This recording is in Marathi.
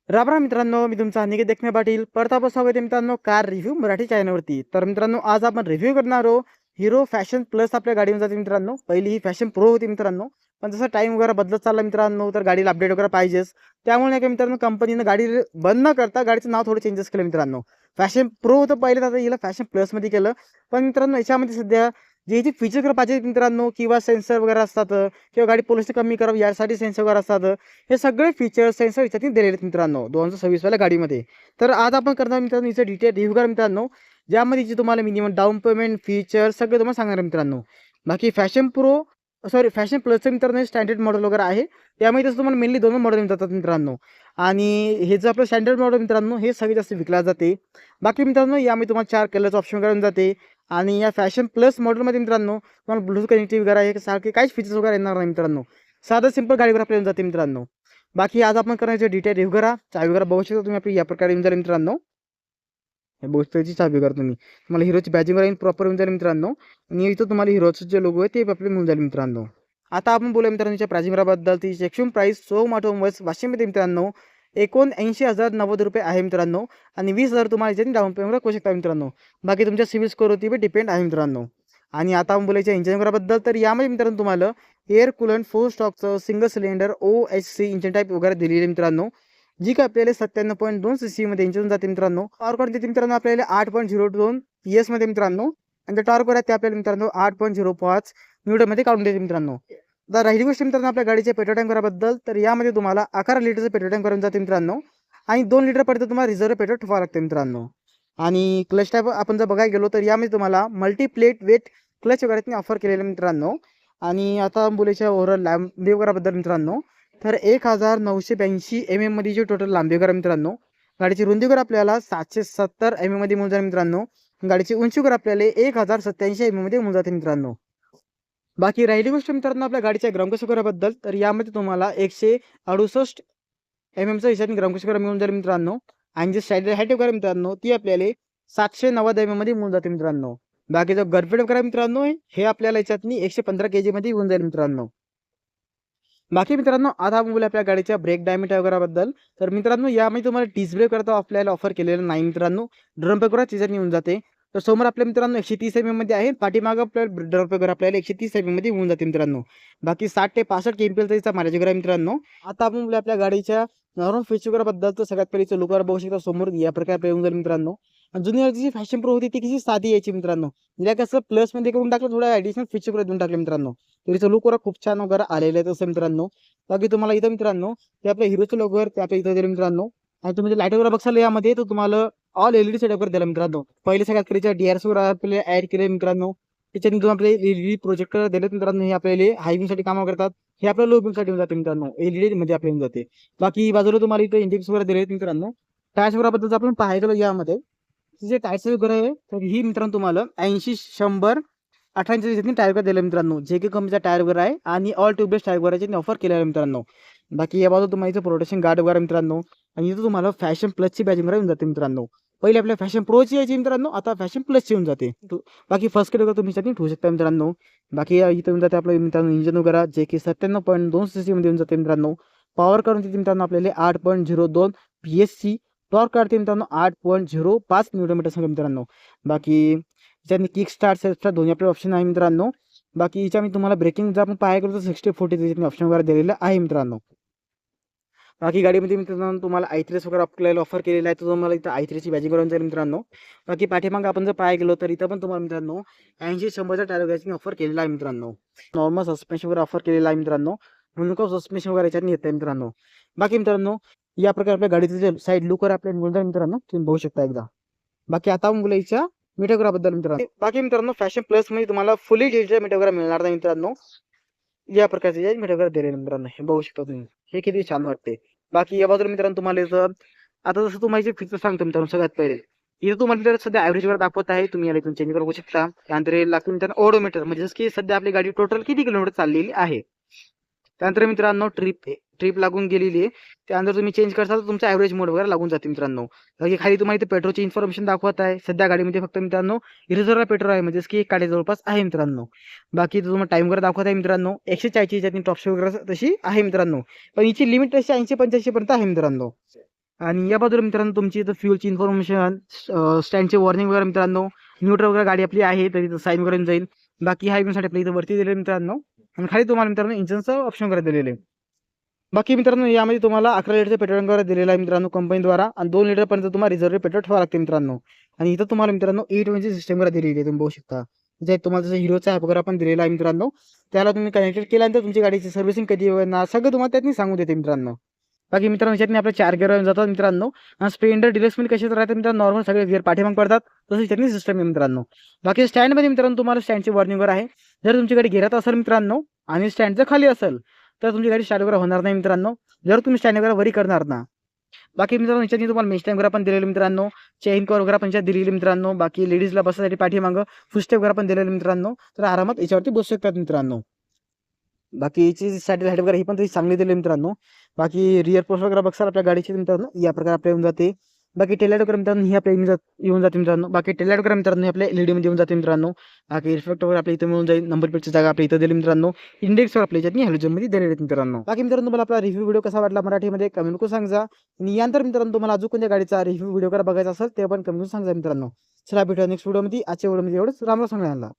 राम राम मित्रांनो, मी तुमचा अनिकेत देखणे पाटील. परत आपलं स्वागत आहे मित्रांनो कार रिव्ह्यू मराठी चॅनलवरती. तर मित्रांनो, आज आपण रिव्ह्यू करणार आहोत हिरो फॅशन प्लस. आपल्या गाडीवर जाते मित्रांनो. पहिली ही फॅशन प्रो होती मित्रांनो, पण जसं टाइम वगैरे बदलत चालला मित्रांनो, तर गाडीला अपडेट वगैरे पाहिजेच. त्यामुळे नाही का मित्रांनो, कंपनीनं गाडी बंद न करता गाडीचं नाव थोडं चेंजेस केलं मित्रांनो. फॅशन प्रो होतं पहिले, आता हिला फॅशन प्लसमध्ये केलं. पण मित्रांनो, याच्यामध्ये सध्या जे फीचर पाहिजे मित्रांनो, किंवा सेन्सर वगैरे असतात, किंवा गाडी पोल्युशन कमी करावं यासाठी सेन्सर वगैरे असतात, हे सगळे फीचर्स सेन्सर याच्यात दिलेले आहेत मित्रांनो 2026 वाल्या गाडीमध्ये. तर आज आपण करणार मित्रांनो याचं डिटेल रिव्ह्यू करा मित्रांनो, ज्यामध्ये जे तुम्हाला मिनिमम डाऊन पेमेंट फीचर सगळे तुम्हाला सांगणार मित्रांनो. बाकी फॅशन प्रो सॉरी फॅशन प्लसचं मित्रांनो स्टँडर्ड मॉडेल वगैरे आहे. त्यामध्ये तसं तुम्हाला मेनली 2 मॉडेल मिळतात मित्रांनो. आणि हे जे आपलं स्टँडर्ड मॉडेल मित्रांनो, हे सगळ्यात जास्त विकला जाते. बाकी मित्रांनो, यामध्ये तुम्हाला 4 कलरचं ऑप्शन करून जाते. आणि या फॅशन प्लस मॉडेलमध्ये मित्रांनो तुम्हाला ब्लूटूथ कनेक्टिव्हिटी वगैरे आहे, सारखे काहीच फीचर्स वगैरे येणार नाही मित्रांनो. साधं सिंपल गाडीवर आपल्याला जाते मित्रांनो. बाकी आज आपण करायचं डिटेल रिव्ह्यू करा. चावी वगैरे बघू शकता तुम्ही आपली या प्रकारे येऊन जाईल मित्रांनो. हे बघू शकता, चावी वगैरे तुम्हाला हिरोची बॅजिंग वगैरे प्रॉपर येऊन जाईल मित्रांनो. आणि इथं तुम्हाला हिरोचं जे लोगो आहे ते आपल्याला मिळून जाईल मित्रांनो. आता आपण बोलूया मित्रांनो याच्या प्राइसिंगबद्दल. ती एक्चुअल प्राइस शोरूम ऑटोमोबाईल्स वाशिममध्ये मित्रांनो 79,090 आहे मित्रांनो. आणि 20,000 तुम्हाला याच्यात डाऊन पेमेंट करू शकता मित्रांनो. बाकी तुमच्या सिव्हिल स्कोरवरती पण डिपेंड आहे मित्रांनो. आणि आता आपण बोलायचं इंजिन वगैरेबद्दल. तर यामध्ये मित्रांनो तुम्हाला एअर कुलंट 4 स्टॉकचं single cylinder OHC engine type वगैरे दिलेली आहे मित्रांनो. जी काय आपल्याला 97.2 CC मध्ये इंजिन जाते मित्रांनो. टॉर्क देते मित्रांनो आपल्याला 8.02 PS मध्ये मित्रांनो. आणि टॉर्क आहे ते आपल्याला मित्रांनो 8.05 न्यूटन मध्ये काढून देते मित्रांनो. तर राहिली गोष्ट मित्रांनो आपल्या गाडीच्या पेट्रोल टँक बद्दल. तर यामध्ये तुम्हाला 11 लिटरचं पेट्रोल टँक करून जाते मित्रांनो. आणि 2 लिटर पर्यंत तुम्हाला रिझर्व पेट्रोल ठेवावं लागते मित्रांनो. आणि क्लच टाईप आपण जर बघायला गेलो तर यामध्ये तुम्हाला मल्टीप्लेट वेट क्लच वगैरे ऑफर केलेलं मित्रांनो. आणि आता बोलायच्या ओव्हरऑल लांबी वगैरेबद्दल मित्रांनो, तर 1982 mm मध्ये जी टोटल लांबी वगैरे मित्रांनो. गाडीची रुंदी वगैरे आपल्याला 770 mm मध्ये मिळून जाईल मित्रांनो. गाडीची उंची वगैरे आपल्याला 1087 mm मध्ये मिळून जाते मित्रांनो. बाकी राहिली गोष्ट मित्रांनो आपल्या गाडीच्या ग्राउंड वगैरेबद्दल. तर यामध्ये तुम्हाला 168 mmचा हिच्याने ग्राउंड वगैरे मिळून जाईल मित्रांनो. आणि जे साईड हाईट वगैरे मित्रांनो ती आपल्याला 790 mm मध्ये मिळून जाते मित्रांनो. बाकी जो गरफेड वगैरे मित्रांनो, हे आपल्याला याच्यातनी 115 kg मध्ये येऊन जाईल मित्रांनो. बाकी मित्रांनो, आता आपण बोलूया आपल्या गाडीच्या ब्रेक डायमीटर वगैरेबद्दल. तर मित्रांनो, यामध्ये तुम्हाला डिस्क ब्रेक करता आपल्याला ऑफर केलेलं नाही मित्रांनो. ड्रम ब्रेक वगैरे त्याच्यात येऊन जाते. तर समोर आपल्या मित्रांनो 130 mm मध्ये आहे. पाठीमागं आपल्याला ड्रम ब्रेक आपल्याला 130 mm मध्ये होऊन जाते मित्रांनो. बाकी 60 ते 65 kmpl चा मार्जिन वगैरे मित्रांनो. आता आपण बोलूया आपल्या गाडीच्या नॉर्मल फीचर वगैरेबद्दल. तर सगळ्यात पहिले लुक बघू शकता समोर या प्रकारे येऊन जाईल मित्रांनो. आणि जुनी जी फॅशन प्रो होती ती कशी साधी यायची मित्रांनो. म्हणजे कसं प्लस मध्ये करून टाकलं, थोडं ऍडिशनल फीचर वगैरे देऊन टाकले मित्रांनो. तरीचं लुक वगैरे खूप छान वगैरे आलेलं आहे तसं मित्रांनो. बाकी तुम्हाला इथं मित्रांनो ते आपल्या हिरोचं लोगोवर ते आपल्या इथं दिलं मित्रांनो. आणि तुम्ही लाईट वगैरे बघाल यामध्ये, तर तुम्हाला ऑल LED सेटअप वगैरे दिला मित्रांनो. पहिले सगळ्यात पहिले DRS वगैरे आपल्याला ऍड केले मित्रांनो. त्याच्याने तुम्ही आपले LED प्रोजेक्टर दिले मित्रांनो. हे आपल्याला हायविंगसाठी कामं करतात. हे आपल्या लो साठी येऊन जाते मित्रांनो. LED मध्ये आपल्या येऊन जाते. बाकी बाजूला तुम्हाला इथं इंडिक्स वगैरे दिले मित्रांनो. टायर्स वगैरे बद्दल आपण पाहायचं यामध्ये जे टायर्स वगैरे आहे, तर ही मित्रांनो तुम्हाला 80 100 18 टायर वगैरे दिलं मित्रांनो. जे की कंपनीचा टायर वगैरे आहे. आणि ऑल ट्यूबलेस टायर वगैरे ऑफर केलेला आहे मित्रांनो. बाकी या बाजू तुम्हाला इथं प्रोटेक्शन गार्ड वगैरे मित्रांनो. आणि इथं तुम्हाला फॅशन प्लसची बॅजिंग वगैरे येऊन जाते मित्रांनो. पहिले आपल्या फॅशन प्रोची यायची मित्रांनो, आता फॅशन प्लसची येऊन जाते. बाकी फर्स्ट केड वगैरे तुम्ही त्याच्यात ठेवू शकता मित्रांनो. बाकी इथं येऊन जाते आपलं मित्रांनो इंजन वगैरे, जे की 97.2 CC मध्ये येऊन जाते मित्रांनो. पॉवर काढून तिथे मित्रांनो आपल्याला 8.02 PSC. टॉर्क काढते मित्रांनो 8.05 न्यूटन सांगा मित्रांनो. बाकी ज्यांनी किक स्टार्ट सेल्फ स्टार्ट दोन्ही आपले ऑप्शन आहे मित्रांनो. बाकी याच्या मी तुम्हाला ब्रेकिंग जर आपण पाहायला गेलो तर 60-40 त्याच्यात ऑप्शन वगैरे दिलेलं आहे मित्रांनो. बाकी गाडीमध्ये मित्रांनो तुम्हाला i3 वगैरे आपल्याला ऑफर केलेला आहे. तर तुम्हाला इथं i3ची बॅजिंग करून जाईल मित्रांनो. बाकी पाठीमागं आपण जर पाहायला गेलो तर इथं पण तुम्हाला मित्रांनो 80-100चा टायर बॅजिंग ऑफर केलेला आहे मित्रांनो. नॉर्मल सस्पेन्शन वगैरे ऑफर केलेला आहे मित्रांनो. म्हणून सस्पेन्शन वगैरे याच्यात येत आहे मित्रांनो. बाकी मित्रांनो, या प्रकारे आपल्या गाडीचे जे साईड लुकर आपल्याला मिळून जाईल मित्रांनो, तुम्ही बघू शकता एकदा. बाकी आता आपण बोलायच्या मीटर मित्रांनो. बाकी मित्रांनो फॅशन प्लस मध्ये तुम्हाला फुली डिजिटल मीटर वगैरे मिळणार नाही मित्रांनो. या प्रकारचे मीटर वगैरे दिलेले मित्रांनो, हे बघू शकता तुम्ही. हे किती छान वाटते. बाकी या बाजूला मित्रांनो तुम्हाला इथं आता जसं तुम्हाला फीचर सांगतो मित्रांनो सगळ्यात पहिले. इथं तुम्हाला मित्रांनो सध्या ॲव्हरेज वर दाखवत आहे. तुम्ही याला इथून चेंज करू शकता. त्यानंतर लागतो मित्रांनो ओडोमीटर, म्हणजे जसं की सध्या आपली गाडी टोटल किती किलोमीटर चाललेली आहे. त्यानंतर मित्रांनो ट्रिप लागून गेलेली आहे. त्यानंतर तुम्ही चेंज करता तर तुमचा ॲव्हरेज मोड वगैरे लागून जाते मित्रांनो. बाकी खाली तुम्हाला इथे पेट्रोलची इन्फॉर्मेशन दाखवत आहे. सध्या गाडीमध्ये फक्त मित्रांनो रिझर्व्ह पेट्रोल आहे, म्हणजे की गाडी जवळपास आहे मित्रांनो. बाकी तुम्हाला टाइम वगैरे दाखवत आहे मित्रांनो. 140 याच्यातनी टॉप वगैरे तशी आहे मित्रांनो. पण हिची लिमिट तशी 80-85 पर्यंत आहे मित्रांनो. आणि या बाजूला मित्रांनो तुमची इथं फ्युलची इन्फॉर्मेशन, स्टँडचे वॉर्निंग वगैरे मित्रांनो, न्यूट्रल वगैरे गाडी आपली आहे तर इथं साईन वगैरे जाईल. बाकी हा साठी आपल्या इथं वरती दिलेलं आहे मित्रांनो. आणि खाली तुम्हाला मित्रांनो इंजिनचं ऑप्शन वगैरे दिलेलं आहे. बाकी मित्रांनो यामध्ये तुम्हाला 11 लिटरचं पेट्रोल वगैरे दिलेलं आहे मित्रांनो कंपनीद्वारा, आणि 2 लिटरपर्यंत तुम्हाला रिझर्व्ह पेट्रोल ठेवावं लागते मित्रांनो. आणि इथं तुम्हाला मित्रांनो E20 सिस्टम वगैरे दिलेली आहे, तुम्ही बघू शकता. जे तुम्हाला जसं हिरोचा ॲप वगैरे पण दिलेला आहे मित्रांनो, त्याला तुम्ही कनेक्टेड केल्यानंतर तुमची गाडीची सर्व्हिसिंग कधी होणार सगळं तुम्हाला त्यातनी सांगून देते मित्रांनो. बाकी मित्रांनो याच्यातनी आपल्या 4 गिअर जातात मित्रांनो. आणि स्प्लेंडर डिलक्समध्ये कसे राहतात मित्रांनो, नॉर्मल सगळे गिअर पाठीमाग पडतात, तसंच त्यातनी सिस्टम आहे मित्रांनो. बाकी स्टँडमध्ये मित्रांनो तुम्हाला स्टँडची वॉर्निंग वगैरे आहे. जर तुमची गाडी गिअरात असेल मित्रांनो आणि स्टँड जर खाली असेल तर तुमची गाडी स्टार्ट वगैरे होणार नाही मित्रांनो, जर तुम्ही स्टँड वगैरे वरी करणार ना. बाकी मित्रांनो याच्यात तुम्हाला मेश टाईम वगैरे पण दिलेलं मित्रांनो, चेन कवर वगैरे पण दिलेली मित्रांनो. बाकी लेडीजला बसायसाठी पाठीमागं फुटस्टेप वगैरे पण दिलेलं मित्रांनो, तर आरामात याच्यावरती बसू शकतात मित्रांनो. बाकी याची सॅटेलाइट वगैरे ही पण तशी चांगली दिली मित्रांनो. बाकी रिअर पोस्ट वगैरे बघसाल आपल्या गाडीची मित्रांनो या प्रकारे आपल्या येऊन जाते. बाकी टेलाइट वगैरे मित्रांनो ही आपल्या येऊन जाते मित्रांनो. बाकी टेलाइट वगैरे मित्रांनो आपल्या LED मध्ये येऊन जाते मित्रांनो. बाकी रिफ्लेक्टर वगैरे आपल्या इथं मिळून जाईल. नंबर प्लेटची जागा आपल्या इथं दिली मित्रांनो. इंडेक्स वर आपल्या याच्यात हॅलोजनमध्ये दिलेले आहेत मित्रांनो. बाकी मित्रांनो तुम्हाला आपला रिव्ह्यू व्हिडिओ कसा वाटला मराठीमध्ये कमेंट करून सांगा. आणि यानंतर मित्रांनो तुम्हाला अजून कोणत्या गाडीचा रिव्ह्यू व्हिडिओ बघायचा असेल ते पण कमेंट करून सांगा मित्रांनो. चला भेटूया नेक्स्ट व्हिडिओमध्ये. आजच्या व्हिडिओमध्ये एवढंच. राम राम सांगा.